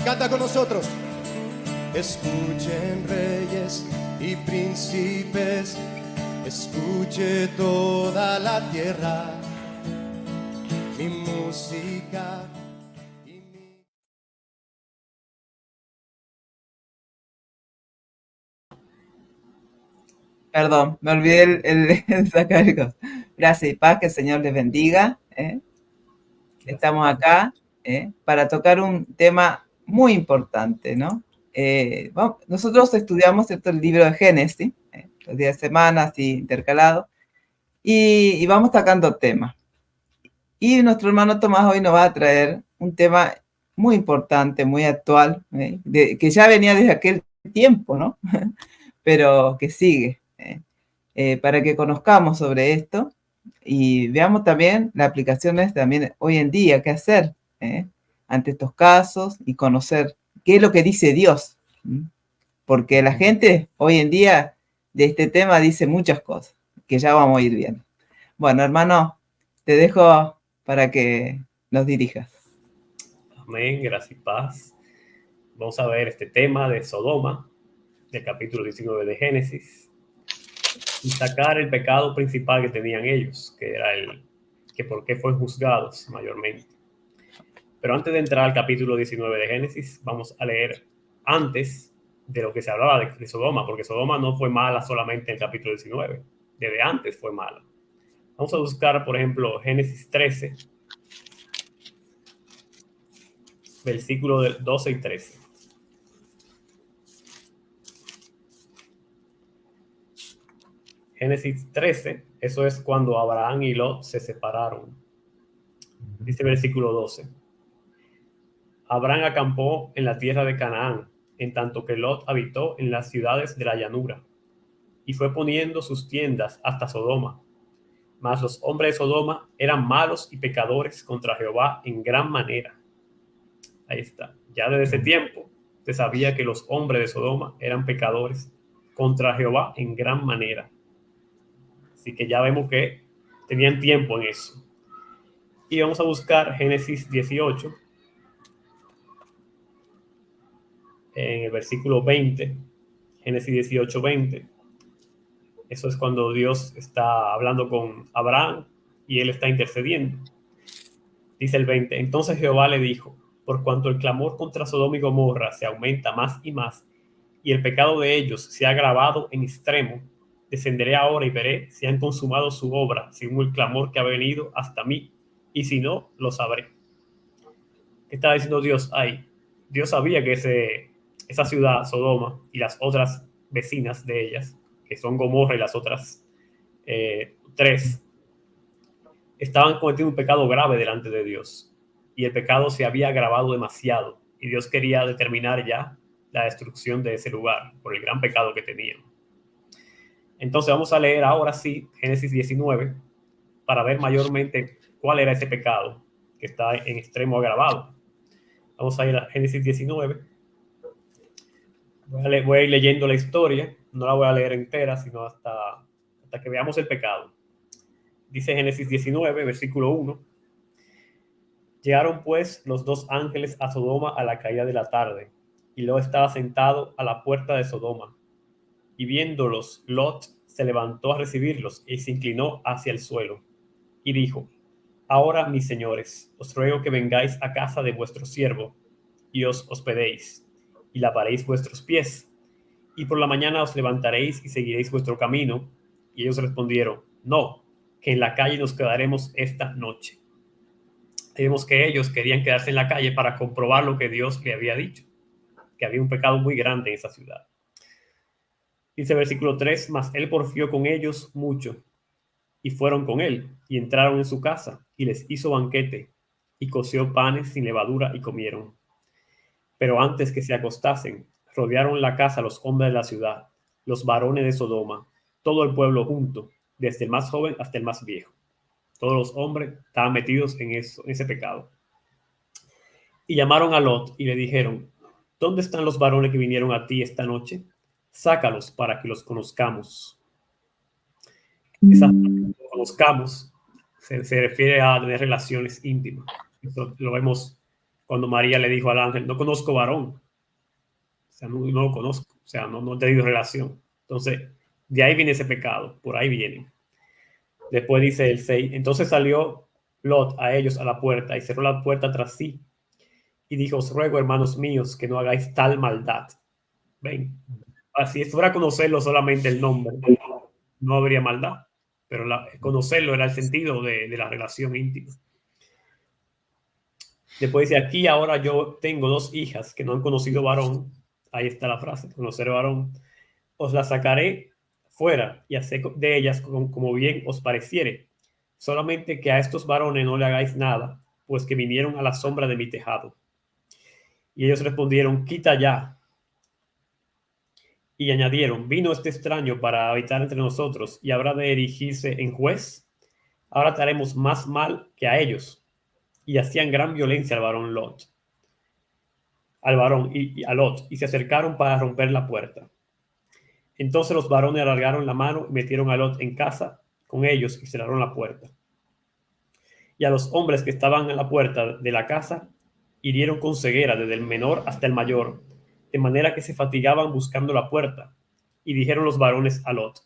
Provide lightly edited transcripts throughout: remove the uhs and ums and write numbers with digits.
Canta con nosotros. Escuchen reyes y príncipes, escuche toda la tierra, mi música y mi... Perdón, me olvidé el sacar el coso. Gracias y paz, que el Señor les bendiga. Estamos acá para tocar un tema muy importante, ¿no? Nosotros estudiamos, ¿cierto?, el libro de Génesis, los días de semana, así intercalados, y vamos tocando temas. Y nuestro hermano Tomás hoy nos va a traer un tema muy importante, muy actual, que ya venía desde aquel tiempo, ¿no? Pero que sigue, para que conozcamos sobre esto y veamos también las aplicaciones también hoy en día, qué hacer ante estos casos y conocer qué es lo que dice Dios. Porque la gente hoy en día de este tema dice muchas cosas que ya vamos a ir viendo. Bueno, hermano, te dejo para que nos dirijas. Amén, gracias y paz. Vamos a ver este tema de Sodoma, del capítulo 19 de Génesis, y sacar el pecado principal que tenían ellos, que era que por qué fueron juzgados mayormente. Pero antes de entrar al capítulo 19 de Génesis, vamos a leer antes de lo que se hablaba de Sodoma, porque Sodoma no fue mala solamente en el capítulo 19, desde antes fue mala. Vamos a buscar, por ejemplo, Génesis 13, versículo 12 y 13. Génesis 13, eso es cuando Abraham y Lot se separaron. Dice versículo 12. Abraham acampó en la tierra de Canaán, en tanto que Lot habitó en las ciudades de la llanura, y fue poniendo sus tiendas hasta Sodoma. Mas los hombres de Sodoma eran malos y pecadores contra Jehová en gran manera. Ahí está. Ya desde ese tiempo se sabía que los hombres de Sodoma eran pecadores contra Jehová en gran manera. Así que ya vemos que tenían tiempo en eso. Y vamos a buscar Génesis 18, en el versículo 20. Génesis 18, 20. Eso es cuando Dios está hablando con Abraham y él está intercediendo. Dice el 20, entonces Jehová le dijo, por cuanto el clamor contra Sodoma y Gomorra se aumenta más y más, y el pecado de ellos se ha agravado en extremo, descenderé ahora y veré si han consumado su obra según el clamor que ha venido hasta mí, y si no, lo sabré. ¿Qué está diciendo Dios ahí? Dios sabía que esa ciudad, Sodoma, y las otras vecinas de ellas, que son Gomorra y las otras tres, estaban cometiendo un pecado grave delante de Dios. Y el pecado se había agravado demasiado. Y Dios quería determinar ya la destrucción de ese lugar por el gran pecado que tenían. Entonces vamos a leer ahora sí Génesis 19 para ver mayormente cuál era ese pecado que está en extremo agravado. Vamos a ir a Génesis 19. Voy a ir leyendo la historia. No la voy a leer entera, sino hasta que veamos el pecado. Dice Génesis 19, versículo 1. Llegaron pues los dos ángeles a Sodoma a la caída de la tarde, y Lot estaba sentado a la puerta de Sodoma. Y viéndolos, Lot se levantó a recibirlos y se inclinó hacia el suelo. Y dijo, ahora, mis señores, os ruego que vengáis a casa de vuestro siervo, y os hospedéis, y lavaréis vuestros pies, y por la mañana os levantaréis y seguiréis vuestro camino. Y ellos respondieron, no, que en la calle nos quedaremos esta noche. Vemos que ellos querían quedarse en la calle para comprobar lo que Dios le había dicho, que había un pecado muy grande en esa ciudad. Dice el versículo 3, mas él porfió con ellos mucho, y fueron con él, y entraron en su casa, y les hizo banquete, y coció panes sin levadura, y comieron. Pero antes que se acostasen, rodearon la casa los hombres de la ciudad, los varones de Sodoma, todo el pueblo junto, desde el más joven hasta el más viejo. Todos los hombres estaban metidos en ese pecado. Y llamaron a Lot y le dijeron, ¿dónde están los varones que vinieron a ti esta noche? Sácalos para que los conozcamos. Esa conozcamos se refiere a tener relaciones íntimas. Eso lo vemos cuando María le dijo al ángel, no conozco varón. O sea, no lo conozco. O sea, no he tenido relación. Entonces, de ahí viene ese pecado. Por ahí viene. Después dice el 6. Entonces salió Lot a ellos a la puerta y cerró la puerta tras sí. Y dijo, os ruego, hermanos míos, que no hagáis tal maldad. Ven. Si fuera conocerlo solamente el nombre, no habría maldad. Pero conocerlo era el sentido de la relación íntima. Después dice, aquí ahora yo tengo 2 hijas que no han conocido varón. Ahí está la frase, conocer varón. Os las sacaré fuera y haced de ellas como bien os pareciere. Solamente que a estos varones no le hagáis nada, pues que vinieron a la sombra de mi tejado. Y ellos respondieron, quita ya. Y añadieron, vino este extraño para habitar entre nosotros y habrá de erigirse en juez. Ahora te haremos más mal que a ellos. Y hacían gran violencia al varón Lot. Al varón y a Lot. Y se acercaron para romper la puerta. Entonces los varones alargaron la mano y metieron a Lot en casa con ellos y cerraron la puerta. Y a los hombres que estaban en la puerta de la casa hirieron con ceguera desde el menor hasta el mayor, de manera que se fatigaban buscando la puerta. Y dijeron los varones a Lot,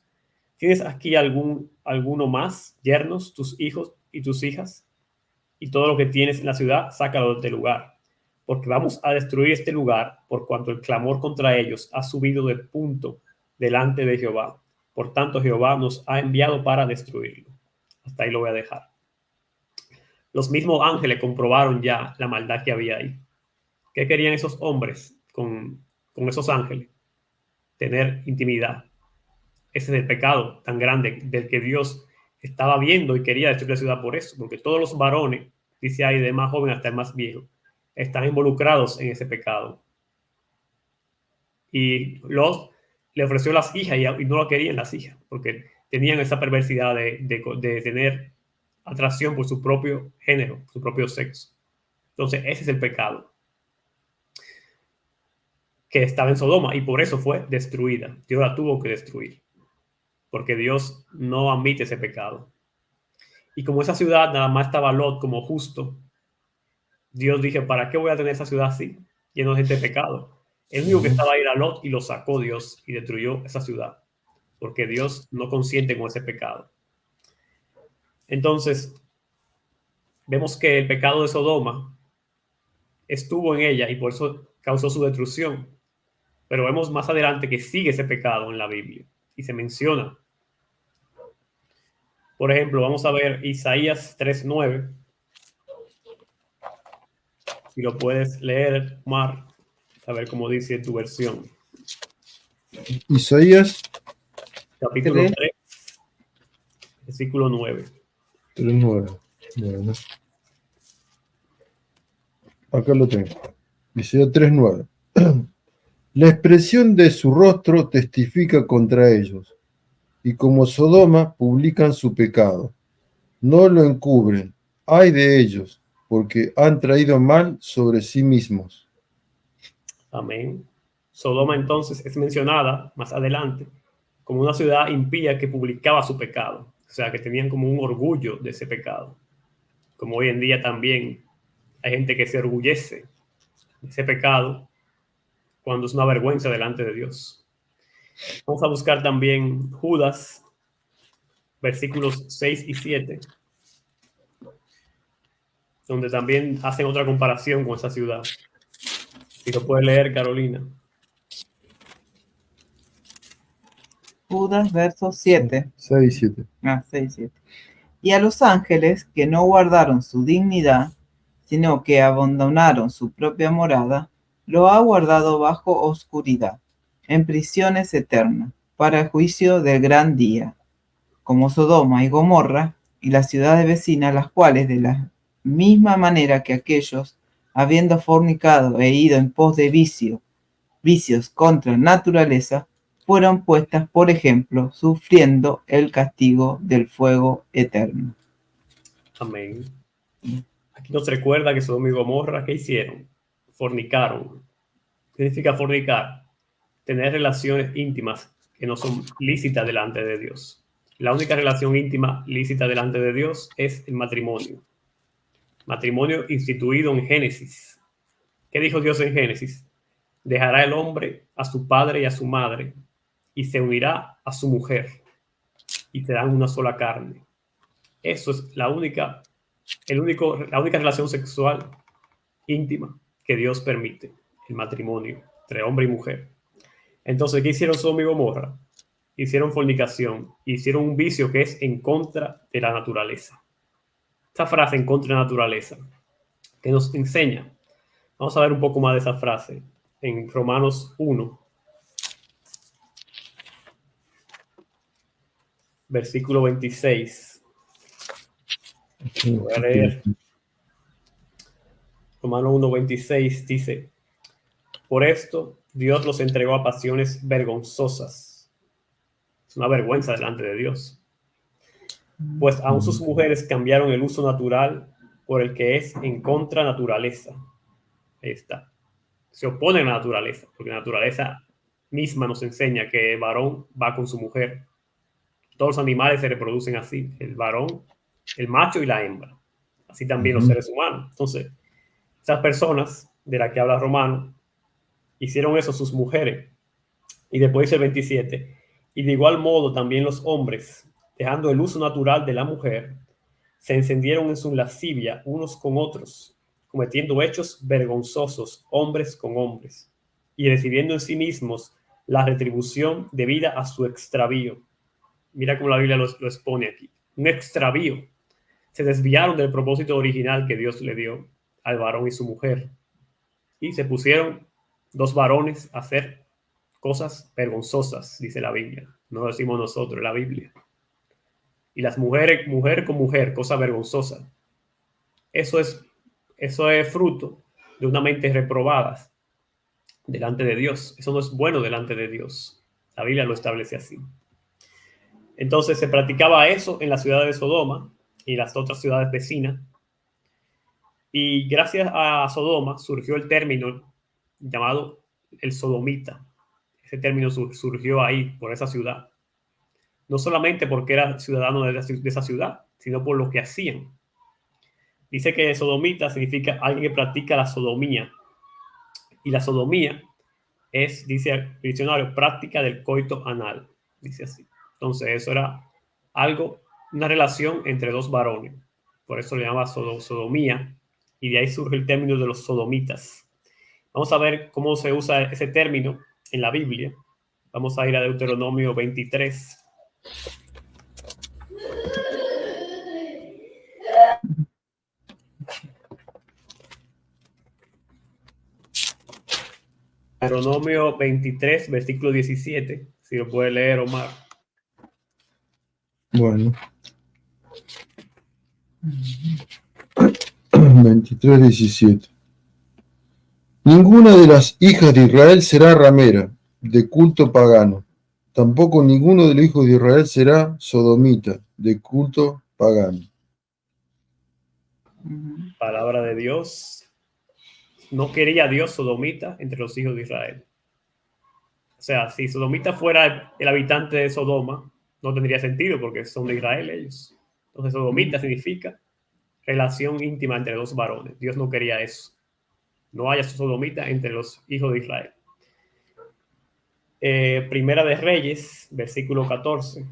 ¿tienes aquí alguno más, yernos, tus hijos y tus hijas? Y todo lo que tienes en la ciudad, sácalo del lugar, porque vamos a destruir este lugar, por cuanto el clamor contra ellos ha subido de punto delante de Jehová. Por tanto, Jehová nos ha enviado para destruirlo. Hasta ahí lo voy a dejar. Los mismos ángeles comprobaron ya la maldad que había ahí. ¿Qué querían esos hombres con esos ángeles? Tener intimidad. Ese es el pecado tan grande del que Dios estaba viendo y quería destruir la ciudad por eso, porque todos los varones, dice ahí, de más joven hasta el más viejo, están involucrados en ese pecado. Y Lot le ofreció las hijas y no lo querían las hijas, porque tenían esa perversidad de tener atracción por su propio género, su propio sexo. Entonces, ese es el pecado que estaba en Sodoma y por eso fue destruida. Dios la tuvo que destruir, porque Dios no admite ese pecado. Y como esa ciudad nada más estaba Lot como justo, Dios dijo, ¿para qué voy a tener esa ciudad así, lleno de gente de pecado? El único que estaba ahí era Lot y lo sacó Dios y destruyó esa ciudad, porque Dios no consiente con ese pecado. Entonces, vemos que el pecado de Sodoma estuvo en ella y por eso causó su destrucción. Pero vemos más adelante que sigue ese pecado en la Biblia y se menciona. Por ejemplo, vamos a ver Isaías 3:9. Si lo puedes leer, Mar, a ver cómo dice tu versión. Isaías Capítulo 3, versículo 9. 3:9. Bueno. Acá lo tengo. Isaías 3:9. La expresión de su rostro testifica contra ellos, y como Sodoma publican su pecado. No lo encubren. Ay de ellos, porque han traído mal sobre sí mismos. Amén. Sodoma entonces es mencionada más adelante como una ciudad impía que publicaba su pecado. O sea, que tenían como un orgullo de ese pecado. Como hoy en día también hay gente que se orgullece de ese pecado cuando es una vergüenza delante de Dios. Vamos a buscar también Judas, versículos 6 y 7, donde también hacen otra comparación con esa ciudad. Si lo puedes leer, Carolina. Judas, verso 7. 6 y 7. 6, 7. Y a los ángeles que no guardaron su dignidad, sino que abandonaron su propia morada, lo ha guardado bajo oscuridad, en prisiones eternas, para el juicio del gran día, como Sodoma y Gomorra y las ciudades vecinas, las cuales de la misma manera que aquellos, habiendo fornicado e ido en pos de vicios contra naturaleza, fueron puestas por ejemplo, sufriendo el castigo del fuego eterno. Amén. Aquí nos recuerda que Sodoma y Gomorra, ¿qué hicieron? Fornicaron. ¿Qué significa fornicar? Tener relaciones íntimas que no son lícitas delante de Dios. La única relación íntima lícita delante de Dios es el matrimonio. Matrimonio instituido en Génesis. ¿Qué dijo Dios en Génesis? Dejará el hombre a su padre y a su madre y se unirá a su mujer y serán una sola carne. Eso es la única relación sexual íntima que Dios permite, el matrimonio entre hombre y mujer. Entonces, ¿qué hicieron Sodoma y Gomorra? Hicieron fornicación, hicieron un vicio que es en contra de la naturaleza. Esta frase, en contra de la naturaleza, que nos enseña. Vamos a ver un poco más de esa frase en Romanos 1, versículo 26. Voy a leer. Romanos 1, 26 dice: por esto Dios los entregó a pasiones vergonzosas. Es una vergüenza delante de Dios. Pues aún sus mujeres cambiaron el uso natural por el que es en contra naturaleza. Ahí está. Se opone a la naturaleza, porque la naturaleza misma nos enseña que el varón va con su mujer. Todos los animales se reproducen así, el varón, el macho y la hembra. Así también los seres humanos. Entonces, esas personas de las que habla Romano hicieron eso sus mujeres. Y después dice el 27. Y de igual modo también los hombres, dejando el uso natural de la mujer, se encendieron en su lascivia unos con otros, cometiendo hechos vergonzosos hombres con hombres, y recibiendo en sí mismos la retribución debida a su extravío. Mira cómo la Biblia lo expone aquí. Un extravío. Se desviaron del propósito original que Dios le dio al varón y su mujer. Y se pusieron dos varones a hacer cosas vergonzosas, dice la Biblia. No lo decimos nosotros, la Biblia. Y las mujeres, mujer con mujer, cosa vergonzosa. Eso es fruto de una mente reprobada delante de Dios. Eso no es bueno delante de Dios. La Biblia lo establece así. Entonces se practicaba eso en la ciudad de Sodoma y las otras ciudades vecinas. Y gracias a Sodoma surgió el término llamado el sodomita. Ese término surgió ahí, por esa ciudad. No solamente porque era ciudadano de esa ciudad, sino por lo que hacían. Dice que sodomita significa alguien que practica la sodomía. Y la sodomía es, dice el diccionario, práctica del coito anal. Dice así. Entonces eso era algo, una relación entre dos varones. Por eso le llama sodomía. Y de ahí surge el término de los sodomitas. Vamos a ver cómo se usa ese término en la Biblia. Vamos a ir a Deuteronomio 23. Deuteronomio 23, versículo 17. Si lo puede leer, Omar. Bueno. 23, 17. Ninguna de las hijas de Israel será ramera, de culto pagano. Tampoco ninguno de los hijos de Israel será sodomita, de culto pagano. Palabra de Dios. No quería Dios sodomita entre los hijos de Israel. O sea, si sodomita fuera el habitante de Sodoma, no tendría sentido porque son de Israel ellos. Entonces, sodomita significa relación íntima entre dos varones. Dios no quería eso. No haya sodomita entre los hijos de Israel. Primera de Reyes, versículo 14.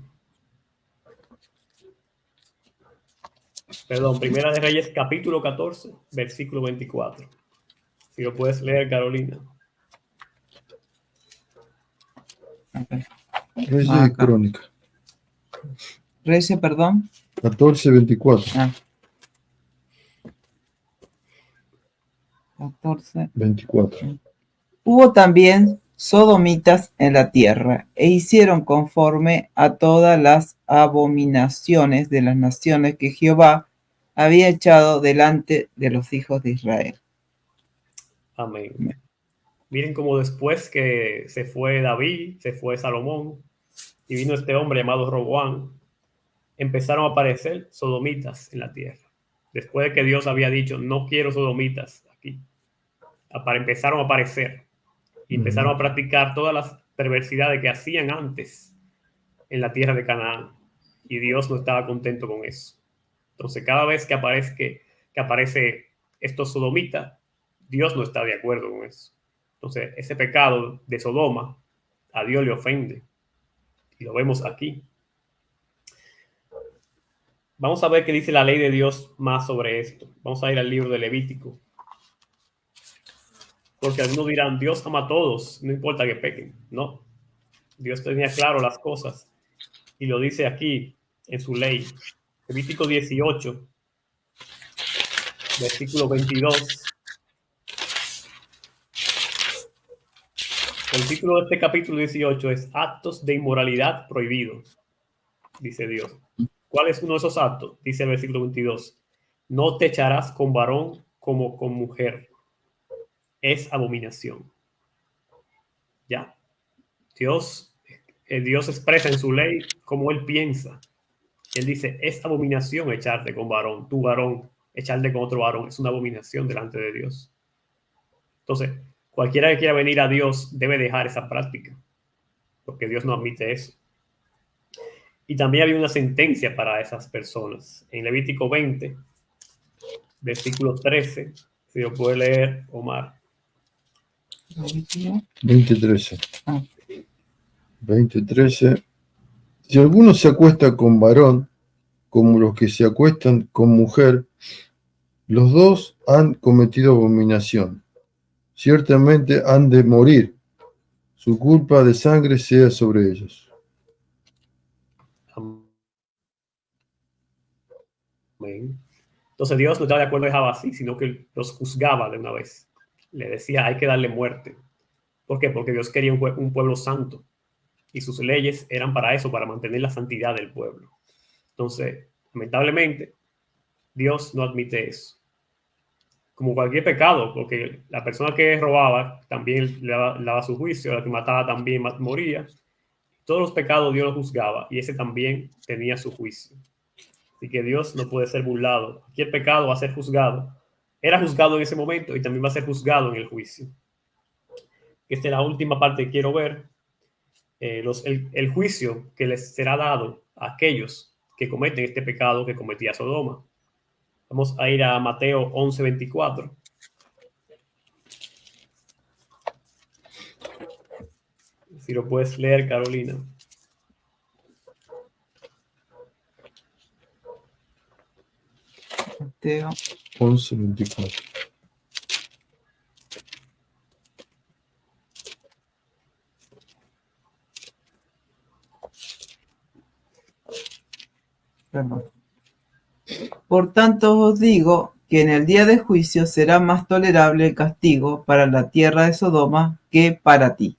Perdón, Primera de Reyes, capítulo 14, versículo 24. Si lo puedes leer, Carolina. Reyes y Crónica. Reyes, perdón. 14, 24. 14. 24. Hubo también sodomitas en la tierra, e hicieron conforme a todas las abominaciones de las naciones que Jehová había echado delante de los hijos de Israel. Amén. Miren cómo después que se fue David, se fue Salomón, y vino este hombre llamado Roboam, empezaron a aparecer sodomitas en la tierra. Después de que Dios había dicho, no quiero sodomitas aquí, empezaron a aparecer y empezaron a practicar todas las perversidades que hacían antes en la tierra de Canaán. Y Dios no estaba contento con eso. Entonces, cada vez que aparece estos sodomitas, Dios no está de acuerdo con eso. Entonces, ese pecado de Sodoma a Dios le ofende. Y lo vemos aquí. Vamos a ver qué dice la ley de Dios más sobre esto. Vamos a ir al libro de Levítico. Porque algunos dirán, Dios ama a todos, no importa que pequen. No, Dios tenía claro las cosas y lo dice aquí en su ley. Levítico 18, versículo 22. El título de este capítulo 18 es Actos de inmoralidad prohibidos, dice Dios. ¿Cuál es uno de esos actos? Dice el versículo 22. No te echarás con varón como con mujer. Es abominación. ¿Ya? Dios expresa en su ley cómo él piensa. Él dice, es abominación echarte con varón, tu varón, echarte con otro varón. Es una abominación delante de Dios. Entonces, cualquiera que quiera venir a Dios debe dejar esa práctica, porque Dios no admite eso. Y también había una sentencia para esas personas. En Levítico 20, versículo 13, si lo puede leer, Omar. 20:13. Ah. 20:13. Si alguno se acuesta con varón, como los que se acuestan con mujer, los dos han cometido abominación. Ciertamente han de morir. Su culpa de sangre sea sobre ellos. Amén. Entonces Dios no estaba de acuerdo, dejaba así, sino que los juzgaba de una vez. Le decía, hay que darle muerte. ¿Por qué? Porque Dios quería un pueblo santo. Y sus leyes eran para eso, para mantener la santidad del pueblo. Entonces, lamentablemente, Dios no admite eso. Como cualquier pecado, porque la persona que robaba también le daba su juicio, la que mataba también moría. Todos los pecados Dios los juzgaba y ese también tenía su juicio. Así que Dios no puede ser burlado. Cualquier pecado va a ser juzgado. Era juzgado en ese momento y también va a ser juzgado en el juicio. Esta es la última parte que quiero ver. El juicio que les será dado a aquellos que cometen este pecado que cometía Sodoma. Vamos a ir a Mateo 11:24. Si lo puedes leer, Carolina. Mateo 11:24. Perdón. Por tanto os digo que en el día de juicio será más tolerable el castigo para la tierra de Sodoma que para ti.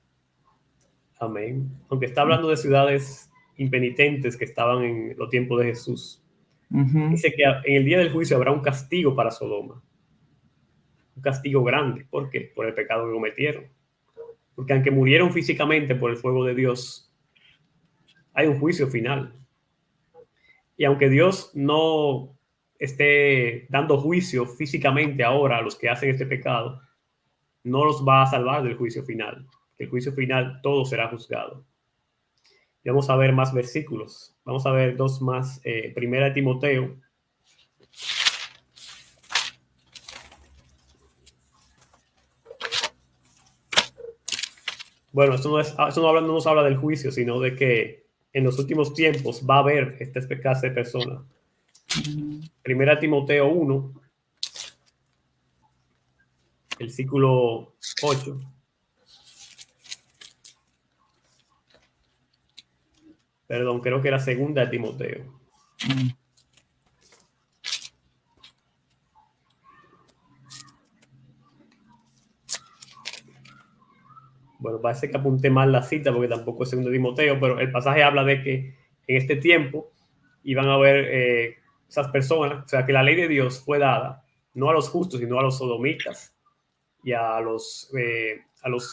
Amén. Aunque está hablando de ciudades impenitentes que estaban en los tiempos de Jesús. Dice que en el día del juicio habrá un castigo para Sodoma. Un castigo grande. ¿Por qué? Por el pecado que cometieron. Porque aunque murieron físicamente por el fuego de Dios, hay un juicio final. Y aunque Dios no esté dando juicio físicamente ahora a los que hacen este pecado, no los va a salvar del juicio final. El juicio final todo será juzgado. Y vamos a ver más versículos. Vamos a ver dos más. Primera de Timoteo. Bueno, esto no nos habla del juicio, sino de que en los últimos tiempos va a haber esta clase de personas. Primera de Timoteo 1, versículo 8. Perdón, creo que era segunda de Timoteo. Bueno, parece que apunté mal la cita porque tampoco es segundo de Timoteo, pero el pasaje habla de que en este tiempo iban a haber esas personas, o sea, que la ley de Dios fue dada no a los justos, sino a los sodomitas y a los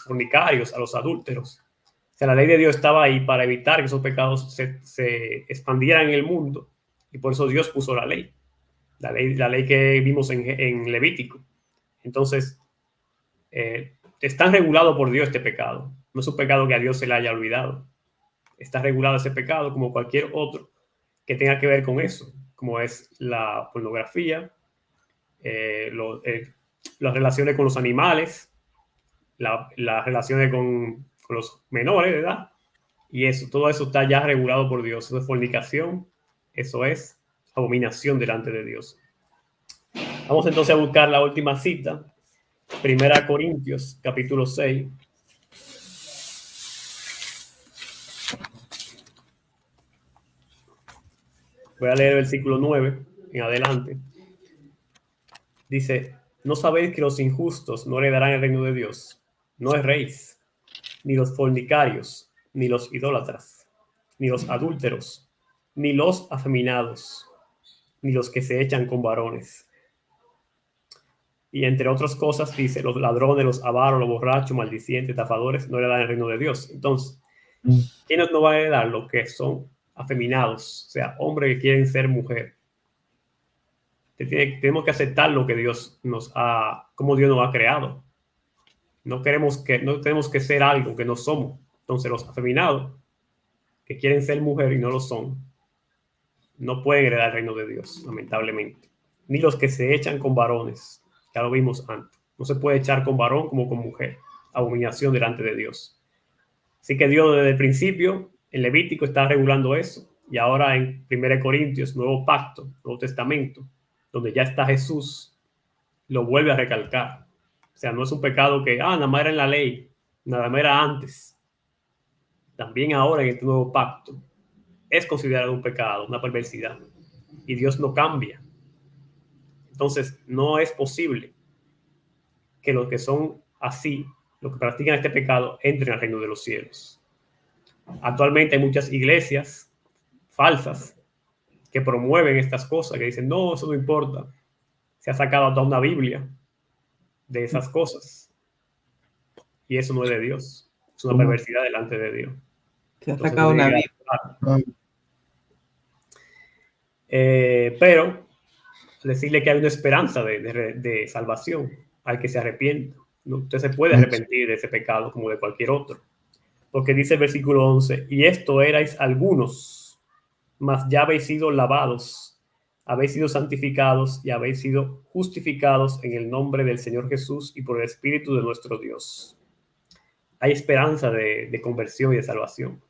fornicarios, a los adúlteros. O sea, la ley de Dios estaba ahí para evitar que esos pecados se expandieran en el mundo y por eso Dios puso la ley que vimos en Levítico. Entonces, está regulado por Dios este pecado. No es un pecado que a Dios se le haya olvidado. Está regulado ese pecado como cualquier otro que tenga que ver con eso, como es la pornografía, las relaciones con los animales, las relaciones con los menores de edad, y eso, todo eso está ya regulado por Dios. Eso es fornicación, eso es abominación delante de Dios. Vamos entonces a buscar la última cita, 1 Corintios, capítulo 6. Voy a leer el versículo 9 en adelante. Dice, ¿no sabéis que los injustos no heredarán el reino de Dios? No erréis, ni los fornicarios, ni los idólatras, ni los adúlteros, ni los afeminados, ni los que se echan con varones. Y entre otras cosas dice, los ladrones, los avaros, los borrachos, maldicientes, estafadores, no heredarán el reino de Dios. Entonces, ¿quiénes no van a heredar? Los que son afeminados, o sea, hombres que quieren ser mujer. Tenemos que aceptar lo que Dios como Dios nos ha creado. No tenemos que ser algo que no somos. Entonces los afeminados que quieren ser mujer y no lo son, no pueden heredar el reino de Dios, lamentablemente. Ni los que se echan con varones, ya lo vimos antes. No se puede echar con varón como con mujer. Abominación delante de Dios. Así que Dios desde el principio, en Levítico, está regulando eso. Y ahora en 1 Corintios, Nuevo Pacto, Nuevo Testamento, donde ya está Jesús, lo vuelve a recalcar. O sea, no es un pecado que, nada más era en la ley, nada más era antes. También ahora en este nuevo pacto es considerado un pecado, una perversidad. Y Dios no cambia. Entonces, no es posible que los que son así, los que practican este pecado, entren al reino de los cielos. Actualmente hay muchas iglesias falsas que promueven estas cosas, que dicen, no, eso no importa. Se ha sacado hasta una Biblia de esas cosas. Y eso no es de Dios. Es una perversidad delante de Dios. Se ha sacado una Biblia. Pero decirle que hay una esperanza de salvación al que se arrepienta. Usted se puede arrepentir de ese pecado como de cualquier otro. Porque dice el versículo 11, y esto erais algunos, mas ya habéis sido lavados, habéis sido santificados y habéis sido justificados en el nombre del Señor Jesús y por el Espíritu de nuestro Dios. Hay esperanza de conversión y de salvación.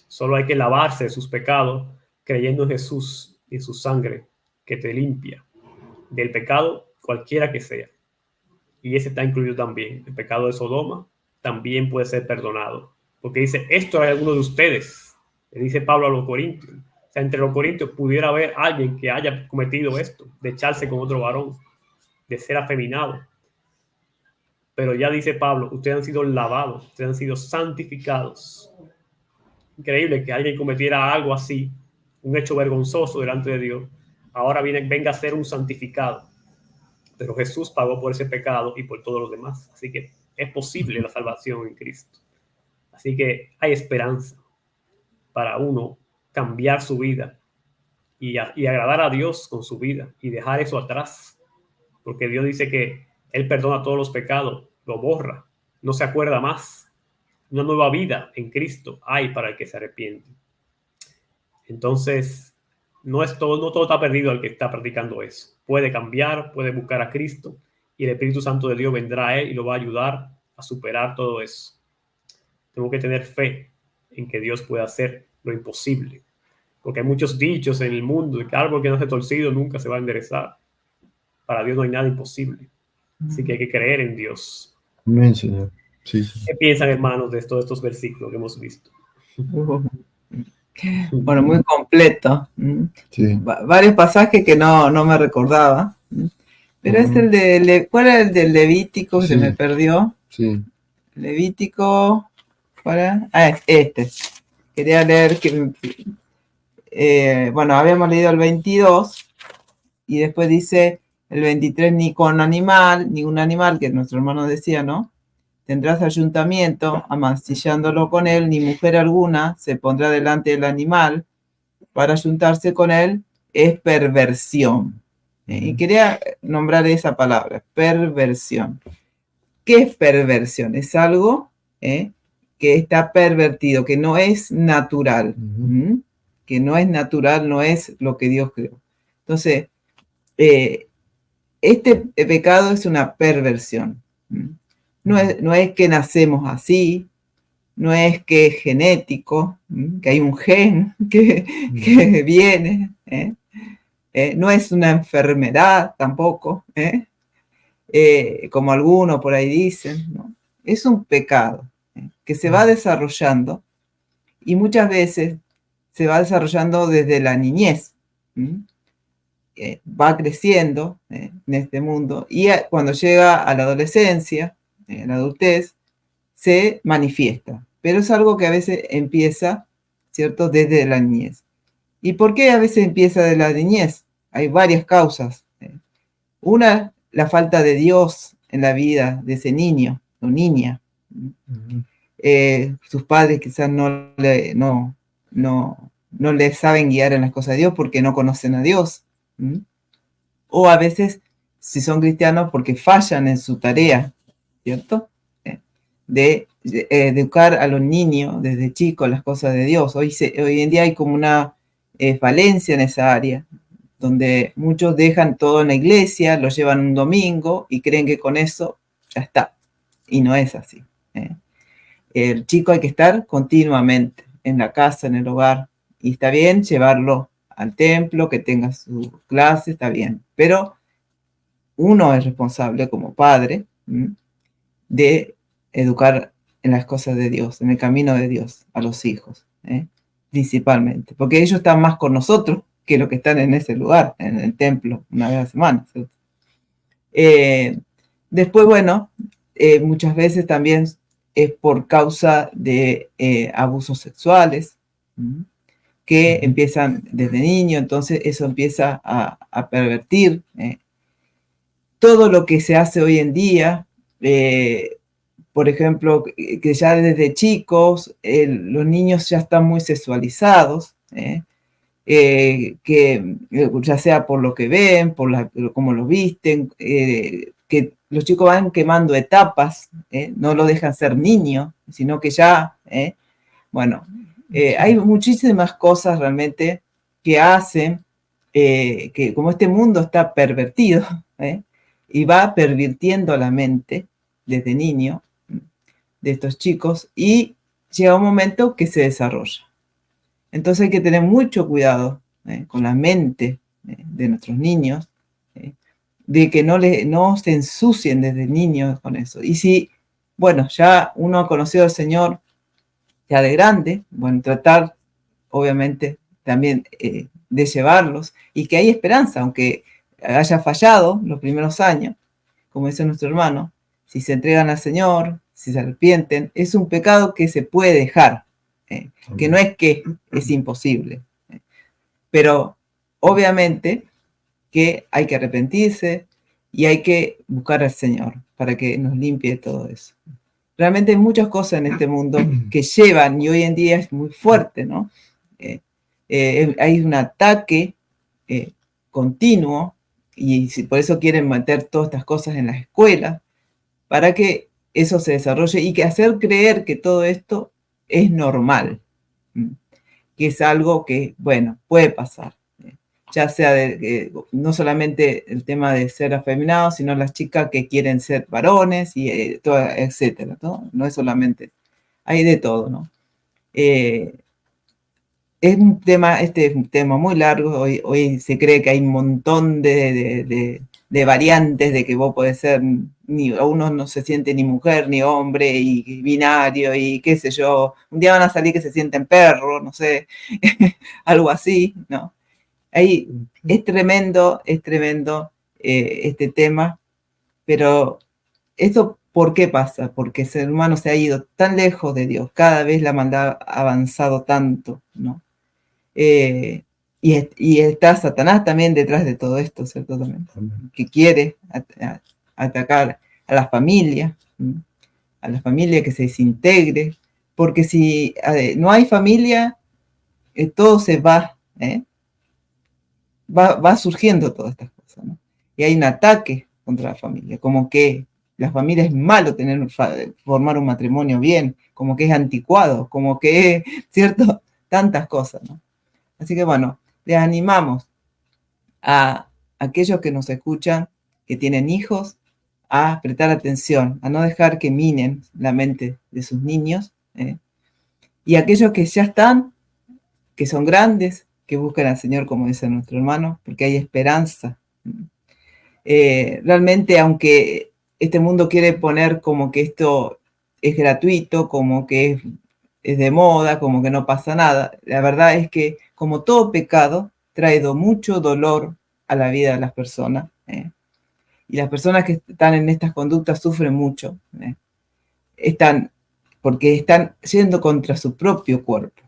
Solo hay que lavarse de sus pecados creyendo en Jesús y en su sangre que te limpia del pecado cualquiera que sea. Y ese está incluido también. El pecado de Sodoma también puede ser perdonado. Porque dice, esto hay algunos de ustedes. Le dice Pablo a los corintios. O sea, entre los corintios pudiera haber alguien que haya cometido esto, de echarse con otro varón, de ser afeminado. Pero ya dice Pablo, ustedes han sido lavados, ustedes han sido santificados. Increíble que alguien cometiera algo así, un hecho vergonzoso delante de Dios. Ahora venga a ser un santificado. Pero Jesús pagó por ese pecado y por todos los demás. Así que es posible la salvación en Cristo. Así que hay esperanza para uno cambiar su vida y agradar a Dios con su vida y dejar eso atrás. Porque Dios dice que Él perdona todos los pecados, lo borra, no se acuerda más. Una nueva vida en Cristo hay para el que se arrepiente. Entonces, no todo está perdido al que está practicando eso. Puede cambiar, puede buscar a Cristo y el Espíritu Santo de Dios vendrá a él y lo va a ayudar a superar todo eso. Tenemos que tener fe en que Dios puede hacer lo imposible. Porque hay muchos dichos en el mundo de que árbol que no se torcido nunca se va a enderezar. Para Dios no hay nada imposible. Así que hay que creer en Dios. Amén, Señor. Sí, sí. ¿Qué piensan, hermanos, de todos estos versículos que hemos visto? Bueno, muy completo. Sí. Varios pasajes que no me recordaba. Pero es el de... ¿Cuál era el del Levítico que se me perdió? Sí. Levítico... ¿Cuál era? Este. Quería leer que... bueno, habíamos leído el 22 y después dice el 23, ni con animal, ningún animal, que nuestro hermano decía, ¿no? Tendrás ayuntamiento, amancillándolo con él, ni mujer alguna se pondrá delante del animal para ayuntarse con él, es perversión. Y quería nombrar esa palabra, perversión. ¿Qué es versión. Es algo que está pervertido, que no es natural. Que no es natural, no es lo que Dios creó. Entonces, este pecado es una perversión. No es que nacemos así, no es que es genético, que hay un gen que viene, no es una enfermedad tampoco, como algunos por ahí dicen, ¿no? Es un pecado que se va desarrollando y muchas veces se va desarrollando desde la niñez. Va creciendo en este mundo y cuando llega a la adolescencia, la adultez, se manifiesta. Pero es algo que a veces empieza, ¿cierto?, desde la niñez. ¿Y por qué a veces empieza de la niñez? Hay varias causas. Una, la falta de Dios en la vida de ese niño o niña. Sus padres quizás no le saben guiar en las cosas de Dios porque no conocen a Dios. O a veces, si son cristianos, porque fallan en su tarea, ¿cierto? De educar a los niños desde chicos las cosas de Dios. Hoy en día hay como una falencia en esa área, donde muchos dejan todo en la iglesia, lo llevan un domingo y creen que con eso ya está. Y no es así. El chico hay que estar continuamente en la casa, en el hogar, y está bien llevarlo al templo, que tenga su clase, está bien, pero uno es responsable como padre de educar en las cosas de Dios, en el camino de Dios, a los hijos, principalmente, porque ellos están más con nosotros que los que están en ese lugar, en el templo, una vez a la semana. Después, bueno, muchas veces también es por causa de abusos sexuales, que empiezan desde niño, entonces eso empieza a pervertir todo lo que se hace hoy en día. Por ejemplo, que ya desde chicos los niños ya están muy sexualizados, que ya sea por lo que ven, por cómo lo visten, que los chicos van quemando etapas, no lo dejan ser niños, sino que ya, bueno, hay muchísimas cosas realmente que hacen que como este mundo está pervertido, y va pervirtiendo la mente desde niño de estos chicos y llega un momento que se desarrolla. Entonces hay que tener mucho cuidado con la mente de nuestros niños, de que no se ensucien desde niños con eso. Y si, bueno, ya uno ha conocido al Señor ya de grande, bueno, tratar obviamente también de llevarlos y que hay esperanza, aunque haya fallado los primeros años, como dice nuestro hermano, si se entregan al Señor, si se arrepienten, es un pecado que se puede dejar, que no es que es imposible, pero obviamente que hay que arrepentirse y hay que buscar al Señor para que nos limpie todo eso. Realmente hay muchas cosas en este mundo que llevan, y hoy en día es muy fuerte, ¿no? Hay un ataque continuo, y por eso quieren meter todas estas cosas en las escuelas, para que eso se desarrolle y que hacer creer que todo esto es normal, que es algo que, bueno, puede pasar. Ya sea no solamente el tema de ser afeminados, sino las chicas que quieren ser varones, y etcétera, ¿no? No es solamente, hay de todo, ¿no? Este es un tema muy largo. Hoy se cree que hay un montón de variantes de que vos podés ser, uno no se siente ni mujer ni hombre, y binario, y qué sé yo, un día van a salir que se sienten perro, no sé, algo así, ¿no? Ahí es tremendo este tema, pero eso ¿por qué pasa? Porque el ser humano se ha ido tan lejos de Dios, cada vez la maldad ha avanzado tanto, ¿no? Y está Satanás también detrás de todo esto, ¿cierto? También, que quiere atacar a las familias, que se desintegre, porque si no hay familia, todo se va, va surgiendo todas estas cosas, ¿no? Y hay un ataque contra la familia, como que la familia es malo formar un matrimonio bien, como que es anticuado, como que es, ¿cierto? Tantas cosas, ¿no? Así que bueno, les animamos a aquellos que nos escuchan que tienen hijos a prestar atención, a no dejar que minen la mente de sus niños, y aquellos que ya están, que son grandes, que buscan al Señor, como dice nuestro hermano, porque hay esperanza. Realmente, aunque este mundo quiere poner como que esto es gratuito, como que es de moda, como que no pasa nada, la verdad es que, como todo pecado, trae mucho dolor a la vida de las personas, y las personas que están en estas conductas sufren mucho, porque están yendo contra su propio cuerpo.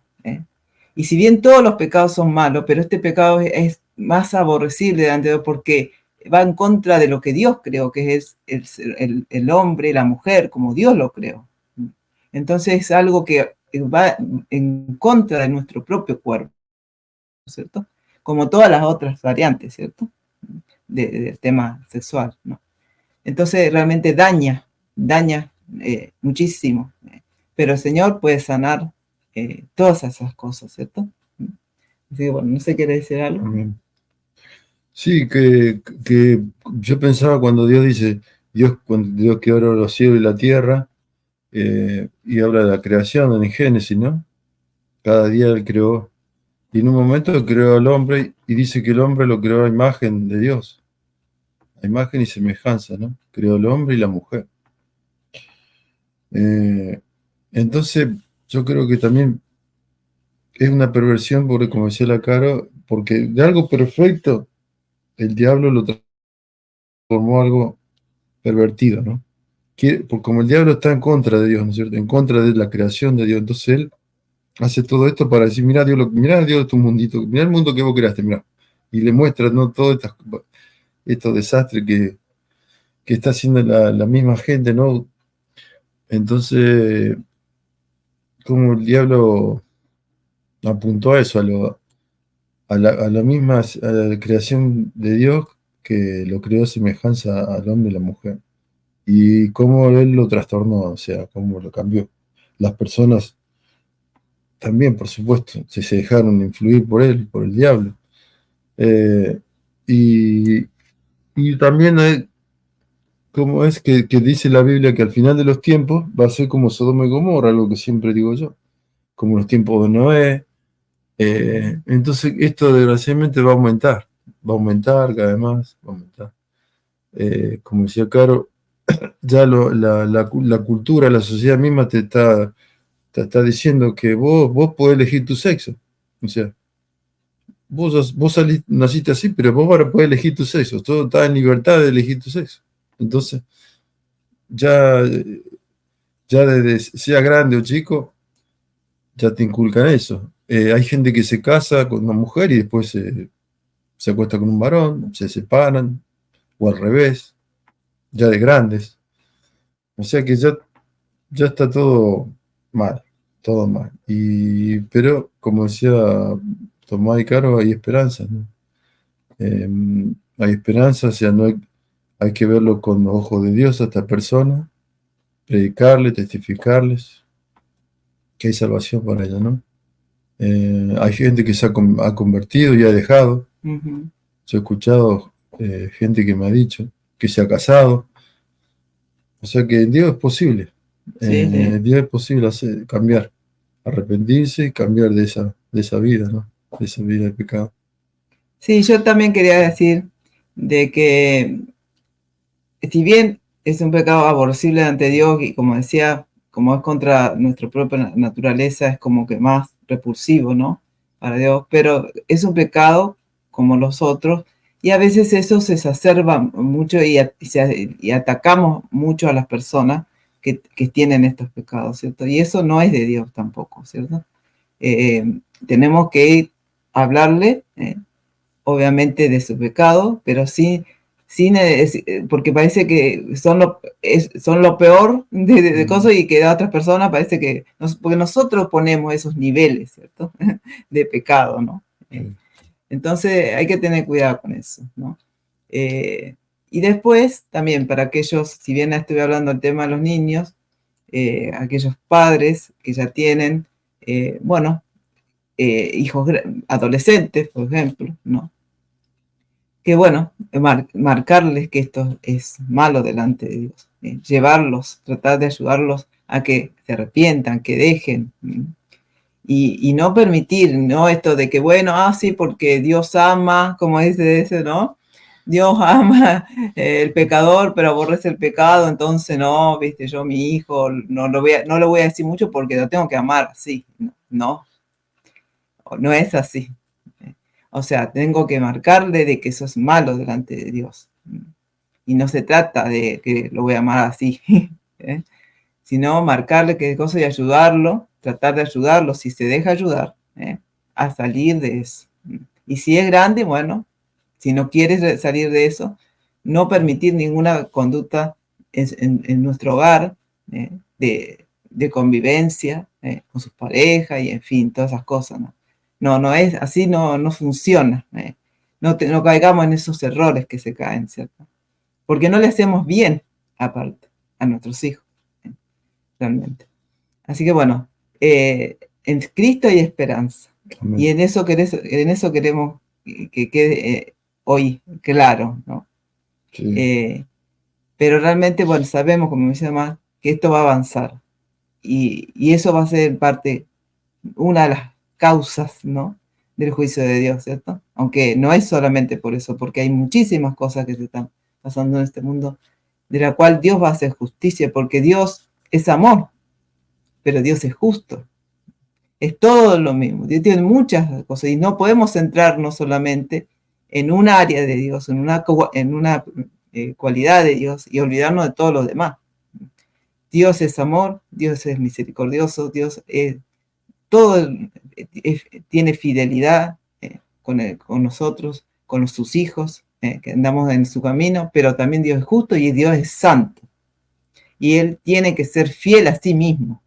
Y si bien todos los pecados son malos, pero este pecado es más aborrecible delante de Dios porque va en contra de lo que Dios creó, que es el hombre y la mujer, como Dios lo creó. Entonces es algo que va en contra de nuestro propio cuerpo, ¿cierto? Como todas las otras variantes, ¿cierto? Del tema sexual, ¿no? Entonces realmente daña muchísimo, pero el Señor puede sanar todas esas cosas, ¿cierto? Así que bueno, no sé, ¿quiere decir algo? Amén. Sí, que yo pensaba cuando Dios dice, cuando Dios creó los cielos y la tierra, y habla de la creación en Génesis, ¿no? Cada día Él creó, y en un momento creó al hombre y dice que el hombre lo creó a imagen de Dios, a imagen y semejanza, ¿no? Creó al hombre y la mujer. Entonces, yo creo que también es una perversión, porque como decía la Caro, porque de algo perfecto, el diablo lo transformó algo pervertido, ¿no? Porque como el diablo está en contra de Dios, ¿no es cierto? En contra de la creación de Dios, entonces él hace todo esto para decir, mira Dios, mira Dios tu mundito, mira el mundo que vos creaste, mira. Y le muestra, ¿no?, todos estos desastres que está haciendo la misma gente, ¿no? Entonces, como el diablo apuntó a eso, a la misma a la creación de Dios, que lo creó semejanza al hombre y la mujer. Y cómo él lo trastornó, o sea, cómo lo cambió. Las personas también, por supuesto, se dejaron influir por él, por el diablo. Y también como es que dice la Biblia que al final de los tiempos va a ser como Sodoma y Gomorra, algo que siempre digo yo, como los tiempos de Noé. Entonces esto desgraciadamente va a aumentar cada vez más, va a aumentar. Como decía Caro, ya la cultura, la sociedad misma te está diciendo que vos podés elegir tu sexo. O sea, vos naciste así, pero vos ahora podés elegir tu sexo. Todo está en libertad de elegir tu sexo. Entonces, ya desde sea grande o chico, ya te inculcan eso. Hay gente que se casa con una mujer y después se acuesta con un varón, se separan, o al revés, ya de grandes. O sea que ya está todo mal, todo mal. Pero, como decía Tomás y Caro, hay esperanza, ¿no? Hay esperanza, o sea, no hay que verlo con los ojos de Dios a esta persona, predicarle, testificarles que hay salvación para ella, ¿no? Hay gente que se ha convertido y ha dejado. Uh-huh. Yo he escuchado gente que me ha dicho que se ha casado. O sea que en Dios es posible. Sí, En Dios es posible cambiar, arrepentirse y cambiar de esa vida, ¿no? De esa vida de pecado. Sí, yo también quería decir de que si bien es un pecado aborrecible ante Dios y, como decía, como es contra nuestra propia naturaleza, es como que más repulsivo, ¿no?, para Dios, pero es un pecado como los otros, y a veces eso se exacerba mucho y atacamos mucho a las personas que tienen estos pecados, ¿cierto? Y eso no es de Dios tampoco, ¿cierto? Tenemos que hablarle, obviamente, de su pecado, pero sin porque parece que son lo peor de cosas, y que a otras personas parece que porque nosotros ponemos esos niveles, ¿cierto? De pecado, ¿no? Entonces hay que tener cuidado con eso, ¿no? Y después también, para aquellos, si bien estuve hablando del tema de los niños, aquellos padres que ya tienen, hijos adolescentes, por ejemplo, ¿no?, que bueno, marcarles que esto es malo delante de Dios, llevarlos, tratar de ayudarlos a que se arrepientan, que dejen, y no permitir, ¿no? Esto de que, bueno, sí, porque Dios ama, como dice ese, ¿no? Dios ama el pecador, pero aborrece el pecado, entonces no, viste, yo mi hijo no lo voy a decir mucho porque lo tengo que amar, sí, no es así. O sea, tengo que marcarle de que eso es malo delante de Dios. Y no se trata de que lo voy a amar así, sino marcarle qué cosa y ayudarlo, tratar de ayudarlo, si se deja ayudar, a salir de eso. Y si es grande, bueno, si no quieres salir de eso, no permitir ninguna conducta en nuestro hogar de convivencia con sus parejas y en fin, todas esas cosas, ¿no? No es así, no funciona. No caigamos en esos errores que se caen, ¿cierto? Porque no le hacemos bien, aparte, a nuestros hijos, realmente. Así que bueno, en Cristo hay esperanza. Amén. Y en eso queremos que quede hoy claro, ¿no? Sí. Pero realmente, bueno, sabemos, como me dice mamá, que esto va a avanzar. Y eso va a ser una de las causas, ¿no?, del juicio de Dios, ¿cierto? Aunque no es solamente por eso, porque hay muchísimas cosas que se están pasando en este mundo, de la cual Dios va a hacer justicia, porque Dios es amor, pero Dios es justo. Es todo lo mismo. Dios tiene muchas cosas y no podemos centrarnos solamente en un área de Dios, en una cualidad de Dios y olvidarnos de todos los demás. Dios es amor, Dios es misericordioso, Dios es todo, tiene fidelidad con nosotros, con sus hijos, que andamos en su camino, pero también Dios es justo y Dios es santo. Y Él tiene que ser fiel a sí mismo,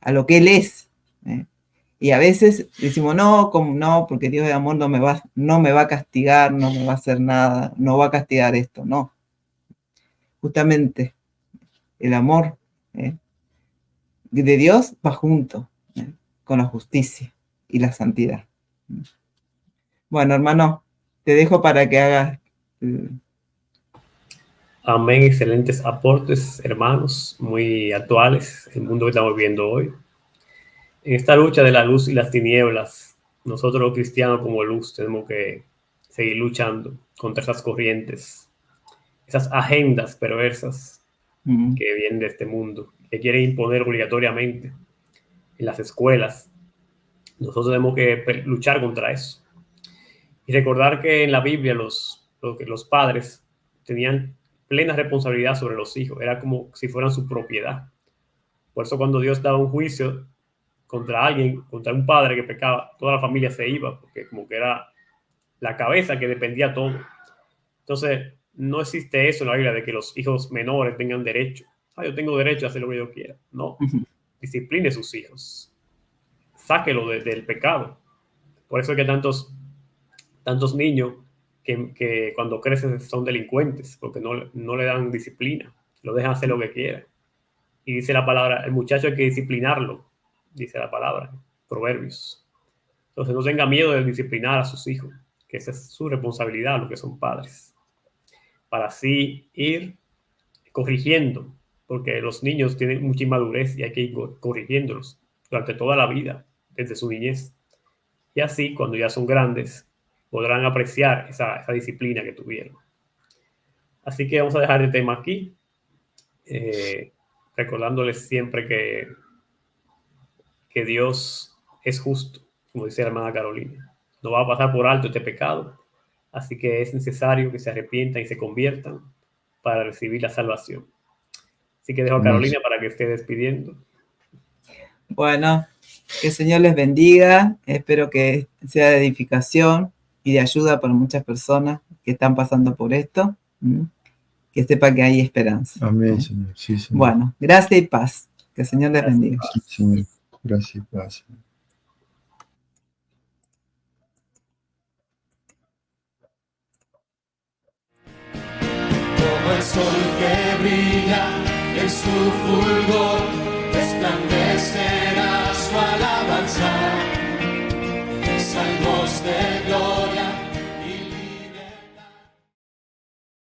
a lo que Él es. Y a veces decimos, no, porque Dios es amor, no me va a castigar, no me va a hacer nada, no va a castigar esto, no. Justamente el amor de Dios va junto con la justicia y la santidad. Bueno, hermano, te dejo para que hagas... Amén, excelentes aportes, hermanos, muy actuales, el mundo que estamos viviendo hoy. En esta lucha de la luz y las tinieblas, nosotros los cristianos como luz tenemos que seguir luchando contra esas corrientes, esas agendas perversas que vienen de este mundo, que quieren imponer obligatoriamente en las escuelas. Nosotros tenemos que luchar contra eso. Y recordar que en la Biblia los padres tenían plena responsabilidad sobre los hijos. Era como si fueran su propiedad. Por eso cuando Dios daba un juicio contra alguien, contra un padre que pecaba, toda la familia se iba, porque como que era la cabeza que dependía todo. Entonces, no existe eso en la Biblia de que los hijos menores tengan derecho. Yo tengo derecho a hacer lo que yo quiera. No. Discipline a sus hijos. Sáquelo del pecado. Por eso es que tantos niños que cuando crecen son delincuentes, porque no le dan disciplina, lo dejan hacer lo que quiera. Y dice la palabra, el muchacho hay que disciplinarlo, dice la palabra, Proverbios. Entonces no tenga miedo de disciplinar a sus hijos, que esa es su responsabilidad, lo que son padres, para así ir corrigiendo, porque los niños tienen mucha inmadurez y hay que ir corrigiéndolos durante toda la vida, desde su niñez. Y así, cuando ya son grandes, podrán apreciar esa disciplina que tuvieron. Así que vamos a dejar el tema aquí, recordándoles siempre que Dios es justo, como dice la hermana Carolina. No va a pasar por alto este pecado, así que es necesario que se arrepientan y se conviertan para recibir la salvación. Así que dejo a Carolina para que esté despidiendo. Bueno, que el Señor les bendiga. Espero que sea de edificación y de ayuda para muchas personas que están pasando por esto. Que sepan que hay esperanza. Amén, Señor. Sí, Señor. Bueno, gracia y paz. Que el Señor les bendiga. Sí, Señor. Gracias y paz. Como el sol que brilla en su fulgor, resplandecerá su alabanza, salmos de gloria.